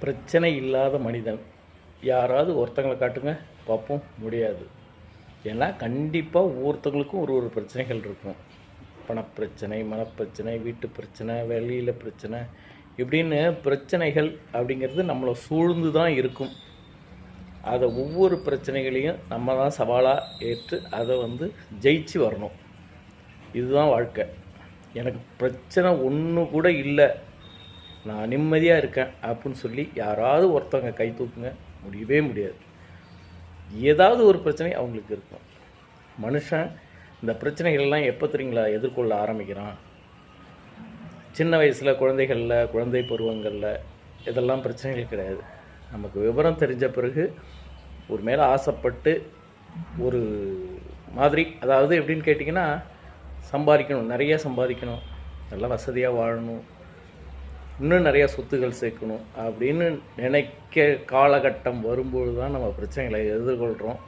பிரச்சனை இல்லாத மனிதன் யாராவது ஒருத்தங்களை காட்டுங்க பார்ப்போம். முடியாது. ஏன்னா கண்டிப்பாக ஒவ்வொருத்தங்களுக்கும் ஒரு பிரச்சனைகள் இருக்கும். பணப்பிரச்சனை, மனப்பிரச்சனை, வீட்டு பிரச்சனை, வெளியில் பிரச்சனை, இப்படின்னு பிரச்சனைகள் அப்படிங்கிறது நம்மளை சூழ்ந்து தான் இருக்கும். அதை ஒவ்வொரு பிரச்சனைகளையும் நம்ம தான் சவாலாக ஏற்று அதை ஜெயிச்சு வரணும். இதுதான் வாழ்க்கை. எனக்கு பிரச்சனை ஒன்று கூட இல்லை, நான் நிம்மதியாக இருக்கேன் அப்படின்னு சொல்லி யாராவது ஒருத்தவங்க கை தூக்குங்க. முடியவே முடியாது. ஏதாவது ஒரு பிரச்சனை அவங்களுக்கு இருக்கும். மனுஷன் இந்த பிரச்சனைகள்லாம் எப்போ தெரியுங்களா எதிர்கொள்ள ஆரம்பிக்கிறான்? சின்ன வயசில் குழந்தை பருவங்களில் இதெல்லாம் பிரச்சனைகள் கிடையாது. நமக்கு விவரம் தெரிஞ்ச பிறகு ஒரு மேலே ஆசைப்பட்டு ஒரு மாதிரி, அதாவது எப்படின்னு கேட்டிங்கன்னா, சம்பாதிக்கணும், நிறைய சம்பாதிக்கணும், நல்லா வசதியாக வாழணும், இன்னும் நிறையா சொத்துகள் சேர்க்கணும் அப்படின்னு நினைக்க காலகட்டம் வரும்போது தான் நம்ம பிரச்சனைகளை எதிர்கொள்கிறோம்.